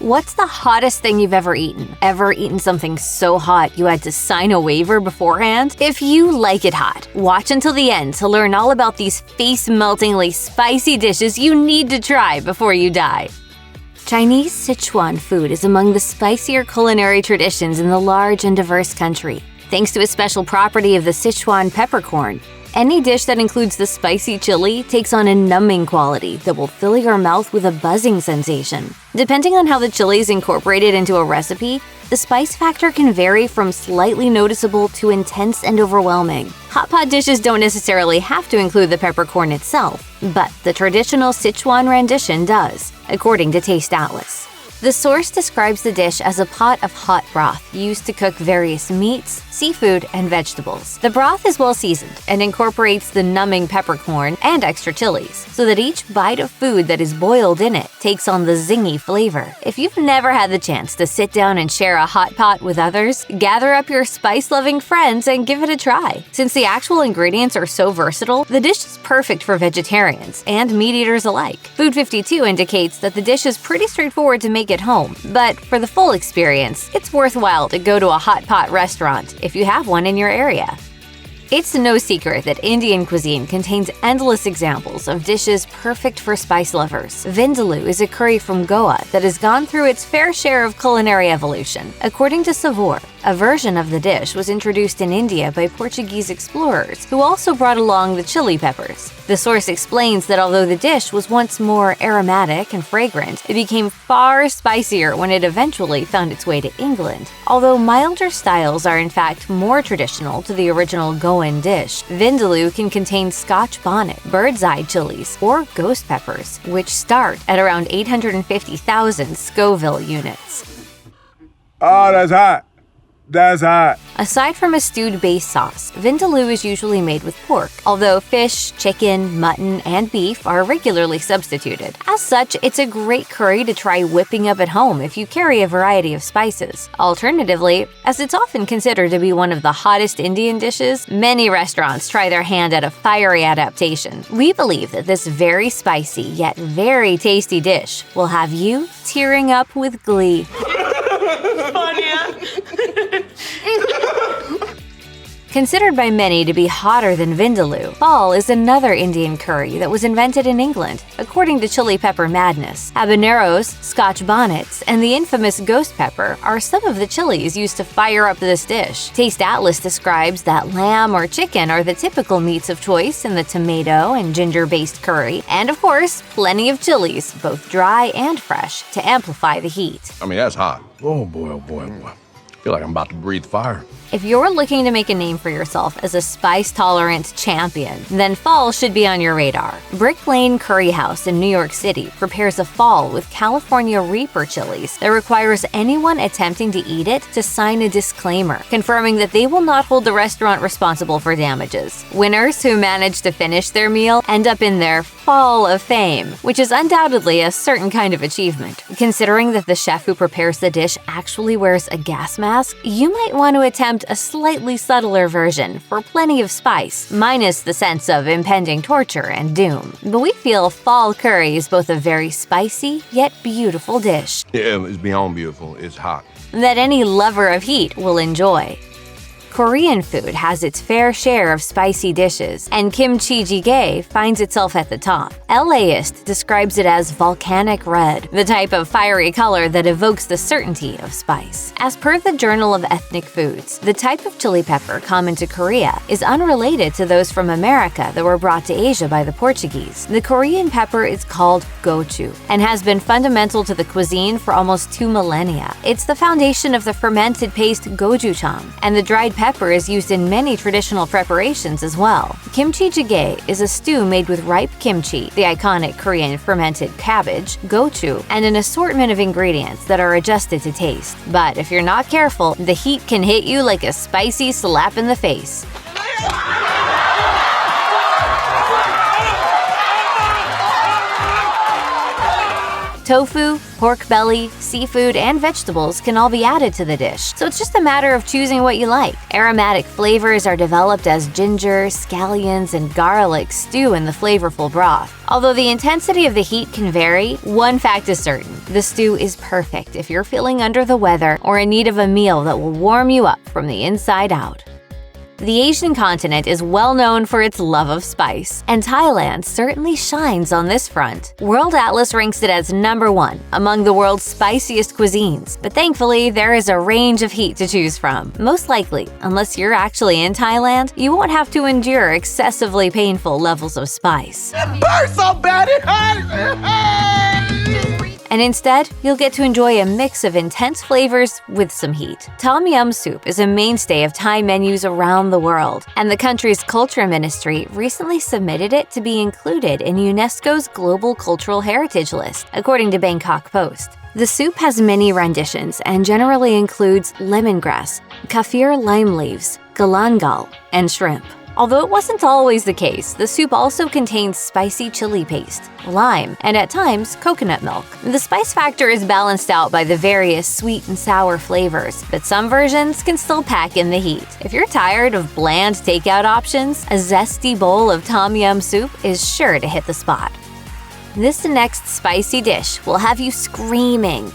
What's the hottest thing you've ever eaten? Ever eaten something so hot you had to sign a waiver beforehand? If you like it hot, watch until the end to learn all about these face-meltingly spicy dishes you need to try before you die. Chinese Sichuan food is among the spicier culinary traditions in the large and diverse country. Thanks to a special property of the Sichuan peppercorn, any dish that includes the spicy chili takes on a numbing quality that will fill your mouth with a buzzing sensation. Depending on how the chili is incorporated into a recipe, the spice factor can vary from slightly noticeable to intense and overwhelming. Hot pot dishes don't necessarily have to include the peppercorn itself, but the traditional Sichuan rendition does, according to Taste Atlas. The source describes the dish as a pot of hot broth used to cook various meats, seafood, and vegetables. The broth is well seasoned and incorporates the numbing peppercorn and extra chilies, so that each bite of food that is boiled in it takes on the zingy flavor. If you've never had the chance to sit down and share a hot pot with others, gather up your spice-loving friends and give it a try. Since the actual ingredients are so versatile, the dish is perfect for vegetarians and meat eaters alike. Food 52 indicates that the dish is pretty straightforward to make at home, but for the full experience, it's worthwhile to go to a hot pot restaurant if you have one in your area. It's no secret that Indian cuisine contains endless examples of dishes perfect for spice lovers. Vindaloo is a curry from Goa that has gone through its fair share of culinary evolution. According to Savour, a version of the dish was introduced in India by Portuguese explorers, who also brought along the chili peppers. The source explains that although the dish was once more aromatic and fragrant, it became far spicier when it eventually found its way to England. Although milder styles are in fact more traditional to the original Goan dish, Vindaloo can contain Scotch bonnet, bird's eye chilies, or ghost peppers, which start at around 850,000 Scoville units. Oh, that's hot. That's hot. Aside from a stewed base sauce, Vindaloo is usually made with pork, although fish, chicken, mutton, and beef are regularly substituted. As such, it's a great curry to try whipping up at home if you carry a variety of spices. Alternatively, as it's often considered to be one of the hottest Indian dishes, many restaurants try their hand at a fiery adaptation. We believe that this very spicy yet very tasty dish will have you tearing up with glee. Considered by many to be hotter than Vindaloo, Phaal is another Indian curry that was invented in England. According to Chili Pepper Madness, habaneros, Scotch bonnets, and the infamous ghost pepper are some of the chilies used to fire up this dish. Taste Atlas describes that lamb or chicken are the typical meats of choice in the tomato and ginger-based curry, and of course, plenty of chilies, both dry and fresh, to amplify the heat. I mean, that's hot. Oh boy, oh boy, oh boy. I feel like I'm about to breathe fire. If you're looking to make a name for yourself as a spice-tolerant champion, then Phaal should be on your radar. Brick Lane Curry House in New York City prepares a Phaal with California Reaper chilies that requires anyone attempting to eat it to sign a disclaimer, confirming that they will not hold the restaurant responsible for damages. Winners who manage to finish their meal end up in their Phaal of Fame, which is undoubtedly a certain kind of achievement. Considering that the chef who prepares the dish actually wears a gas mask, you might want to attempt a slightly subtler version for plenty of spice, minus the sense of impending torture and doom. But we feel Phaal Curry is both a very spicy yet beautiful dish. Yeah, it's beyond beautiful. It's hot. That any lover of heat will enjoy. Korean food has its fair share of spicy dishes, and Kimchi Jjigae finds itself at the top. LAist describes it as volcanic red, the type of fiery color that evokes the certainty of spice. As per the Journal of Ethnic Foods, the type of chili pepper common to Korea is unrelated to those from America that were brought to Asia by the Portuguese. The Korean pepper is called gochu and has been fundamental to the cuisine for almost 2 millennia. It's the foundation of the fermented paste gochujang, and the dried pepper is used in many traditional preparations as well. Kimchi Jjigae is a stew made with ripe kimchi, the iconic Korean fermented cabbage, gochu, and an assortment of ingredients that are adjusted to taste. But if you're not careful, the heat can hit you like a spicy slap in the face. Tofu, pork belly, seafood, and vegetables can all be added to the dish, so it's just a matter of choosing what you like. Aromatic flavors are developed as ginger, scallions, and garlic stew in the flavorful broth. Although the intensity of the heat can vary, one fact is certain: the stew is perfect if you're feeling under the weather or in need of a meal that will warm you up from the inside out. The Asian continent is well known for its love of spice, and Thailand certainly shines on this front. World Atlas ranks it as number 1 among the world's spiciest cuisines, but thankfully there is a range of heat to choose from. Most likely, unless you're actually in Thailand, you won't have to endure excessively painful levels of spice. It burns so bad it hurts! And instead, you'll get to enjoy a mix of intense flavors with some heat. Tom Yum soup is a mainstay of Thai menus around the world, and the country's culture ministry recently submitted it to be included in UNESCO's Global Cultural Heritage List, according to Bangkok Post. The soup has many renditions and generally includes lemongrass, kaffir lime leaves, galangal, and shrimp. Although it wasn't always the case, the soup also contains spicy chili paste, lime, and at times coconut milk. The spice factor is balanced out by the various sweet and sour flavors, but some versions can still pack in the heat. If you're tired of bland takeout options, a zesty bowl of Tom Yum soup is sure to hit the spot. This next spicy dish will have you screaming.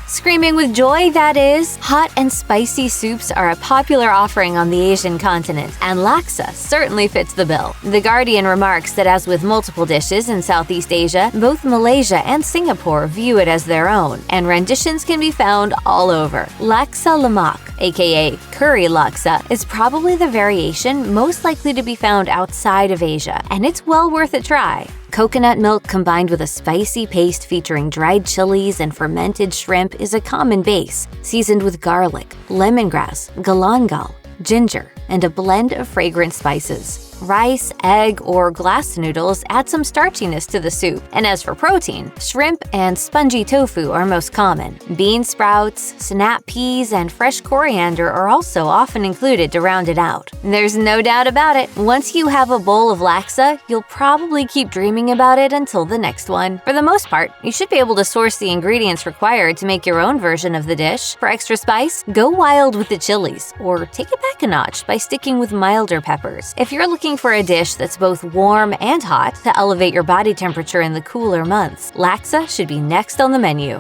Screaming with joy, that is. Hot and spicy soups are a popular offering on the Asian continent, and laksa certainly fits the bill. The Guardian remarks that as with multiple dishes in Southeast Asia, both Malaysia and Singapore view it as their own, and renditions can be found all over. Laksa lemak, aka curry laksa, is probably the variation most likely to be found outside of Asia, and it's well worth a try. Coconut milk combined with a spicy paste featuring dried chilies and fermented shrimp is a common base, seasoned with garlic, lemongrass, galangal, ginger, and a blend of fragrant spices. Rice, egg, or glass noodles add some starchiness to the soup, and as for protein, shrimp and spongy tofu are most common. Bean sprouts, snap peas, and fresh coriander are also often included to round it out. There's no doubt about it, once you have a bowl of laksa, you'll probably keep dreaming about it until the next one. For the most part, you should be able to source the ingredients required to make your own version of the dish. For extra spice, go wild with the chilies, or take it back a notch by sticking with milder peppers. If you're looking for a dish that's both warm and hot to elevate your body temperature in the cooler months, laksa should be next on the menu.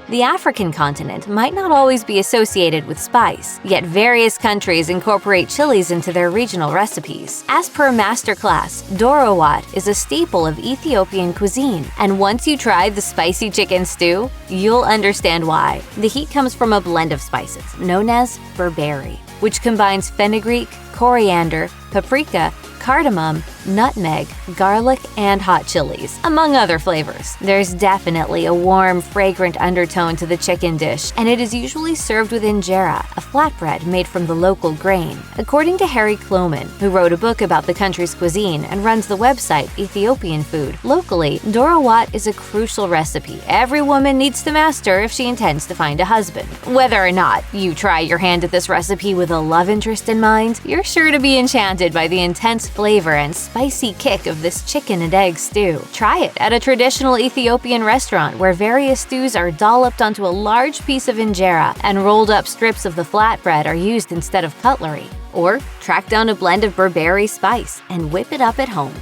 The African continent might not always be associated with spice, yet various countries incorporate chilies into their regional recipes. As per Masterclass, Doro Wat is a staple of Ethiopian cuisine, and once you try the spicy chicken stew, you'll understand why. The heat comes from a blend of spices, known as berberi, which combines fenugreek, coriander, paprika, cardamom, nutmeg, garlic, and hot chilies, among other flavors. There's definitely a warm, fragrant undertone to the chicken dish, and it is usually served with injera, a flatbread made from the local grain. According to Harry Kloman, who wrote a book about the country's cuisine and runs the website Ethiopian Food, locally, Doro Wat is a crucial recipe every woman needs to master if she intends to find a husband. Whether or not you try your hand at this recipe with a love interest in mind, you're sure to be enchanted by the intense flavor and spicy kick of this chicken and egg stew. Try it at a traditional Ethiopian restaurant where various stews are dolloped onto a large piece of injera and rolled up strips of the flatbread are used instead of cutlery. Or track down a blend of berberi spice and whip it up at home.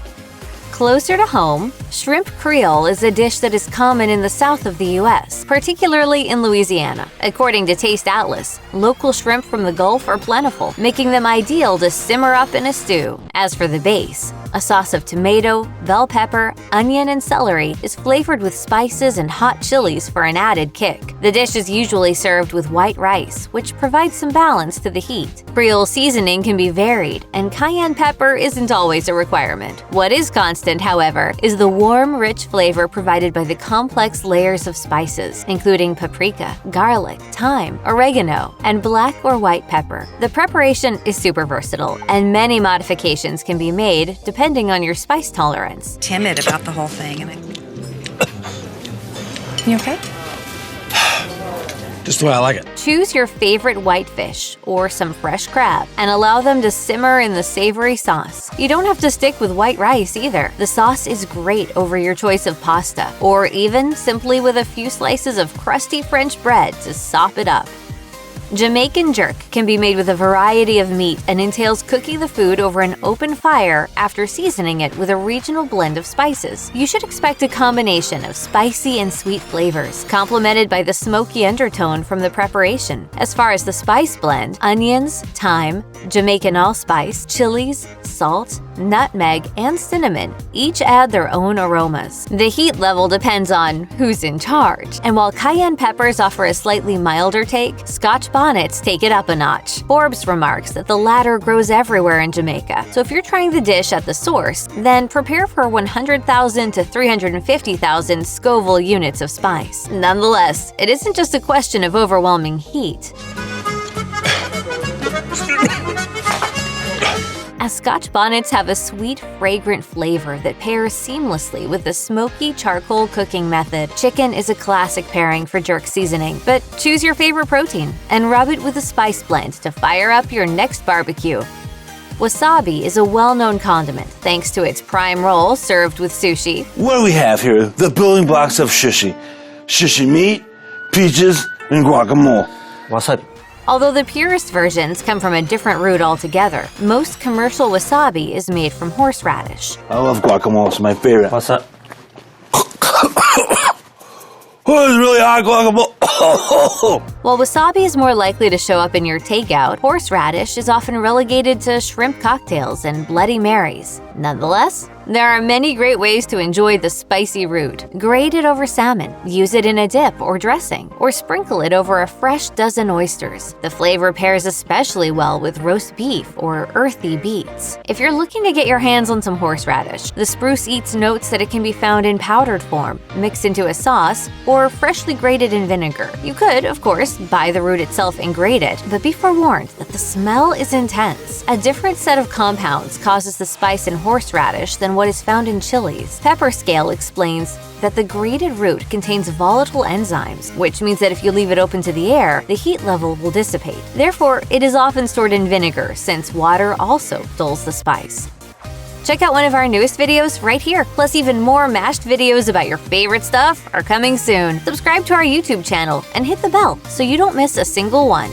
Closer to home, shrimp Creole is a dish that is common in the south of the U.S., particularly in Louisiana. According to Taste Atlas, local shrimp from the Gulf are plentiful, making them ideal to simmer up in a stew. As for the base, a sauce of tomato, bell pepper, onion, and celery is flavored with spices and hot chilies for an added kick. The dish is usually served with white rice, which provides some balance to the heat. Creole seasoning can be varied, and cayenne pepper isn't always a requirement. What is constant, however, is the warm, rich flavor provided by the complex layers of spices, including paprika, garlic, thyme, oregano, and black or white pepper. The preparation is super versatile, and many modifications can be made depending on your spice tolerance. Timid about the whole thing. You okay? Just the way I like it. Choose your favorite whitefish or some fresh crab and allow them to simmer in the savory sauce. You don't have to stick with white rice either. The sauce is great over your choice of pasta, or even simply with a few slices of crusty French bread to sop it up. Jamaican jerk can be made with a variety of meat and entails cooking the food over an open fire after seasoning it with a regional blend of spices. You should expect a combination of spicy and sweet flavors, complemented by the smoky undertone from the preparation. As far as the spice blend, onions, thyme, Jamaican allspice, chilies, salt, nutmeg, and cinnamon each add their own aromas. The heat level depends on who's in charge, and while cayenne peppers offer a slightly milder take, Scotch bonnets take it up a notch. Forbes remarks that the latter grows everywhere in Jamaica, so if you're trying the dish at the source, then prepare for 100,000 to 350,000 Scoville units of spice. Nonetheless, it isn't just a question of overwhelming heat. As Scotch bonnets have a sweet, fragrant flavor that pairs seamlessly with the smoky charcoal cooking method, chicken is a classic pairing for jerk seasoning. But choose your favorite protein and rub it with a spice blend to fire up your next barbecue. Wasabi is a well-known condiment thanks to its prime role served with sushi. What do we have here? The building blocks of shishi. Shishi meat, peaches, and guacamole. Wasabi. Although the purest versions come from a different root altogether, most commercial wasabi is made from horseradish. I love guacamole. It's my favorite. Wasabi. Oh, it's really hot guacamole. While wasabi is more likely to show up in your takeout, horseradish is often relegated to shrimp cocktails and Bloody Marys. Nonetheless, there are many great ways to enjoy the spicy root. Grate it over salmon, use it in a dip or dressing, or sprinkle it over a fresh dozen oysters. The flavor pairs especially well with roast beef or earthy beets. If you're looking to get your hands on some horseradish, the Spruce Eats notes that it can be found in powdered form, mixed into a sauce, or freshly grated in vinegar. You could, of course, buy the root itself and grate it, but be forewarned that the smell is intense. A different set of compounds causes the spice in horseradish than what is found in chilies. Pepper Scale explains that the grated root contains volatile enzymes, which means that if you leave it open to the air, the heat level will dissipate. Therefore, it is often stored in vinegar, since water also dulls the spice. Check out one of our newest videos right here. Plus, even more mashed videos about your favorite stuff are coming soon. Subscribe to our YouTube channel and hit the bell so you don't miss a single one.